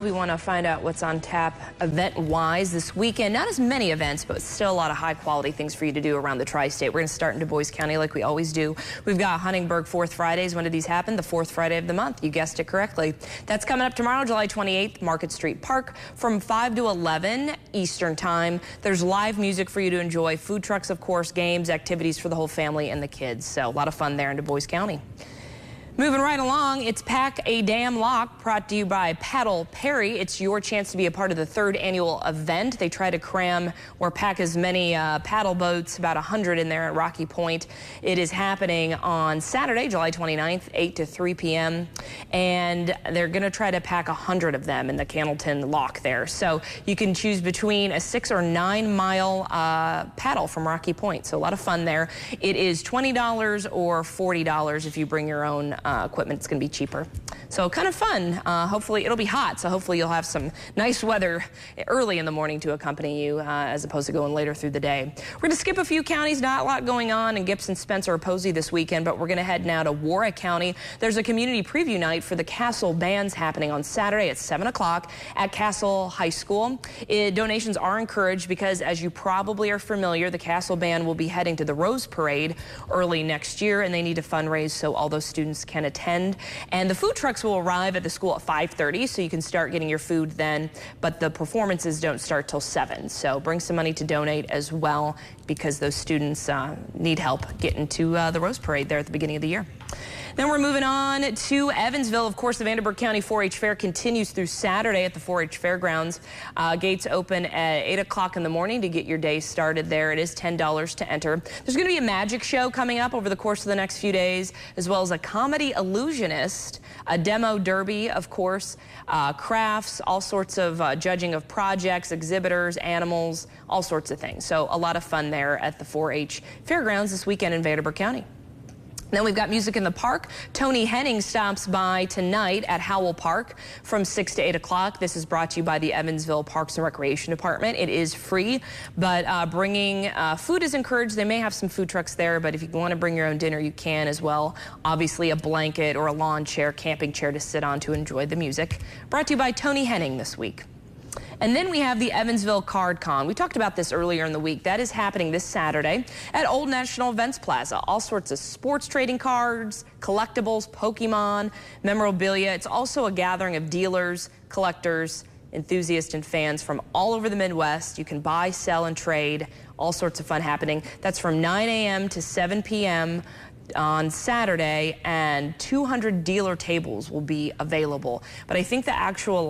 We want to find out what's on tap event-wise this weekend. Not as many events, but still a lot of high-quality things for you to do around the tri-state. We're going to start in Du Bois County like we always do. We've got Huntingburg Fourth Fridays. When do these happen? The fourth Friday of the month. You guessed it correctly. That's coming up tomorrow, July 28th, Market Street Park from 5 to 11 Eastern Time. There's live music for you to enjoy, food trucks, of course, games, activities for the whole family and the kids. So a lot of fun there in Du Bois County. Moving right along, it's Pack a Damn Lock, brought to you by Paddle Perry. It's your chance to be a part of the third annual event. They try to cram or pack as many paddle boats, about 100 in there at Rocky Point. It is happening on Saturday, July 29th, 8 to 3 p.m. And they're going to try to pack 100 of them in the Candleton Lock there. So you can choose between a 6 or 9 mile paddle from Rocky Point. So a lot of fun there. It is $20 or $40 if you bring your own equipment. It's going to be cheaper. So kind of fun. Hopefully it'll be hot, so hopefully you'll have some nice weather early in the morning to accompany you as opposed to going later through the day. We're going to skip a few counties. Not a lot going on in Gibson, Spencer, or Posey this weekend, but we're going to head now to Warwick County. There's a community preview night for the Castle Bands happening on Saturday at 7 o'clock at Castle High School. Donations are encouraged because, as you probably are familiar, the Castle Band will be heading to the Rose Parade early next year, and they need to fundraise so all those students can attend. And the food trucks will arrive at the school at 5:30, so you can start getting your food then, but the performances don't start till 7. So bring some money to donate as well, because those students need help getting to the Rose Parade there at the beginning of the year. Then we're moving on to Evansville. Of course, the Vanderburgh County 4-H Fair continues through Saturday at the 4-H Fairgrounds. Gates open at 8 o'clock in the morning to get your day started there. It is $10 to enter. There's going to be a magic show coming up over the course of the next few days, as well as a comedy illusionist, a demo derby, of course, crafts, all sorts of judging of projects, exhibitors, animals, all sorts of things. So a lot of fun there at the 4-H Fairgrounds this weekend in Vanderburgh County. Then we've got music in the park. Tony Henning stops by tonight at Howell Park from 6 to 8 o'clock. This is brought to you by the Evansville Parks and Recreation Department. It is free, but bringing food is encouraged. They may have some food trucks there, but if you want to bring your own dinner, you can as well. Obviously, a blanket or a lawn chair, camping chair to sit on to enjoy the music. Brought to you by Tony Henning this week. And then we have the Evansville Card Con. We talked about this earlier in the week. That is happening this Saturday at Old National Events Plaza. All sorts of sports trading cards, collectibles, Pokemon, memorabilia. It's also a gathering of dealers, collectors, enthusiasts, and fans from all over the Midwest. You can buy, sell, and trade. All sorts of fun happening. That's from 9 a.m. to 7 p.m. on Saturday, and 200 dealer tables will be available. But I think the actual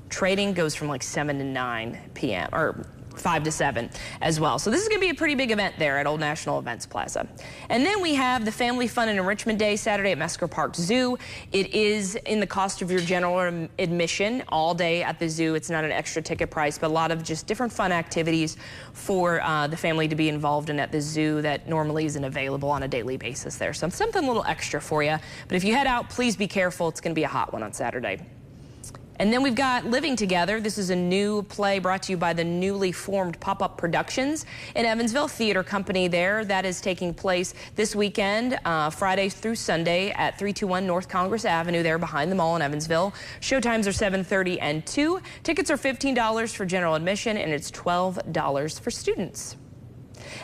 trading goes from like 7 to 9 p.m. or 5 to 7 as well. So this is going to be a pretty big event there at Old National Events Plaza. And then we have the Family Fun and Enrichment Day Saturday at Mesker Park Zoo. It is in the cost of your general admission all day at the zoo. It's not an extra ticket price, but a lot of just different fun activities for the family to be involved in at the zoo that normally isn't available on a daily basis there. So something a little extra for you. But if you head out, please be careful. It's going to be a hot one on Saturday. And then we've got Living Together. This is a new play brought to you by the newly formed Pop-Up Productions in Evansville Theater Company there. That is taking place this weekend, Friday through Sunday at 321 North Congress Avenue there behind the mall in Evansville. Showtimes are 7:30 and 2. Tickets are $15 for general admission, and it's $12 for students.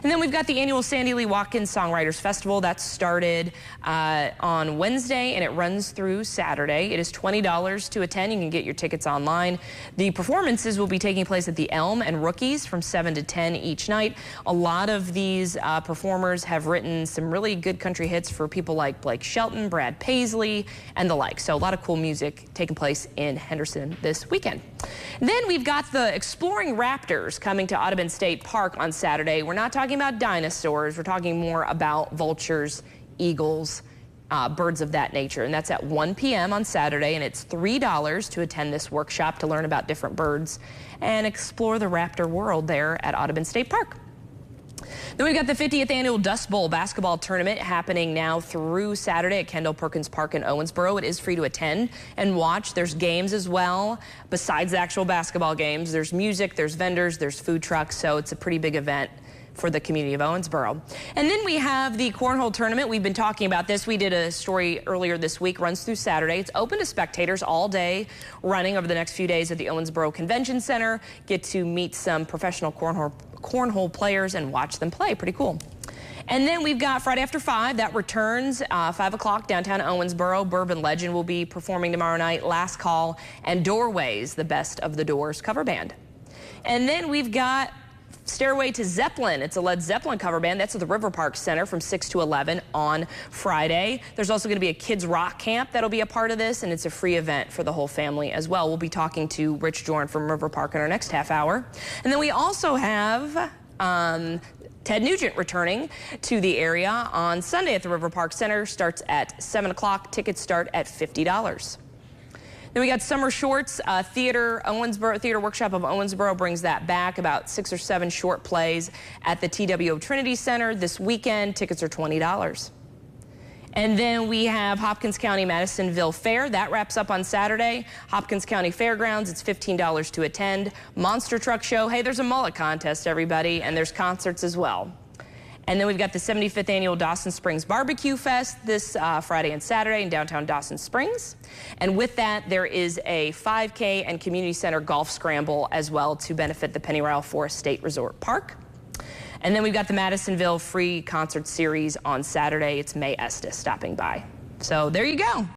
And then we've got the annual Sandy Lee Watkins Songwriters Festival. That started on Wednesday, and it runs through Saturday. It is $20 to attend. You can get your tickets online. The performances will be taking place at the Elm and Rookies from 7 to 10 each night. A lot of these performers have written some really good country hits for people like Blake Shelton, Brad Paisley, and the like. So a lot of cool music taking place in Henderson this weekend. Then we've got the Exploring Raptors coming to Audubon State Park on Saturday. We're not talking about dinosaurs. We're talking more about vultures, eagles, birds of that nature. And that's at 1 p.m. on Saturday, and it's $3 to attend this workshop to learn about different birds and explore the raptor world there at Audubon State Park. Then we've got the 50th Annual Dust Bowl basketball tournament happening now through Saturday at Kendall Perkins Park in Owensboro. It is free to attend and watch. There's games as well. Besides the actual basketball games, there's music, there's vendors, there's food trucks, so it's a pretty big event for the community of Owensboro. And then we have the cornhole tournament. We've been talking about this. We did a story earlier this week, runs through Saturday. It's open to spectators all day, running over the next few days at the Owensboro Convention Center. Get to meet some professional cornhole players and watch them play. Pretty cool. And then we've got Friday After 5. That returns 5 o'clock downtown Owensboro. Bourbon Legend will be performing tomorrow night. Last Call and Doorways, the Best of the Doors cover band. And then we've got Stairway to Zeppelin. It's a Led Zeppelin cover band. That's at the River Park Center from 6 to 11 on Friday. There's also going to be a kids rock camp that'll be a part of this, and it's a free event for the whole family as well. We'll be talking to Rich Jorn from River Park in our next half hour. And then we also have Ted Nugent returning to the area on Sunday at the River Park Center. Starts at 7 o'clock. Tickets start at $50. Then we got Summer Shorts. Theater Workshop of Owensboro brings that back. About 6 or 7 short plays at the TWO Trinity Center this weekend. Tickets are $20. And then we have Hopkins County Madisonville Fair. That wraps up on Saturday. Hopkins County Fairgrounds, it's $15 to attend. Monster Truck Show. Hey, there's a mullet contest, everybody, and there's concerts as well. And then we've got the 75th Annual Dawson Springs Barbecue Fest this Friday and Saturday in downtown Dawson Springs. And with that, there is a 5K and Community Center Golf Scramble as well to benefit the Pennyrile Forest State Resort Park. And then we've got the Madisonville Free Concert Series on Saturday. It's May Estes stopping by. So there you go.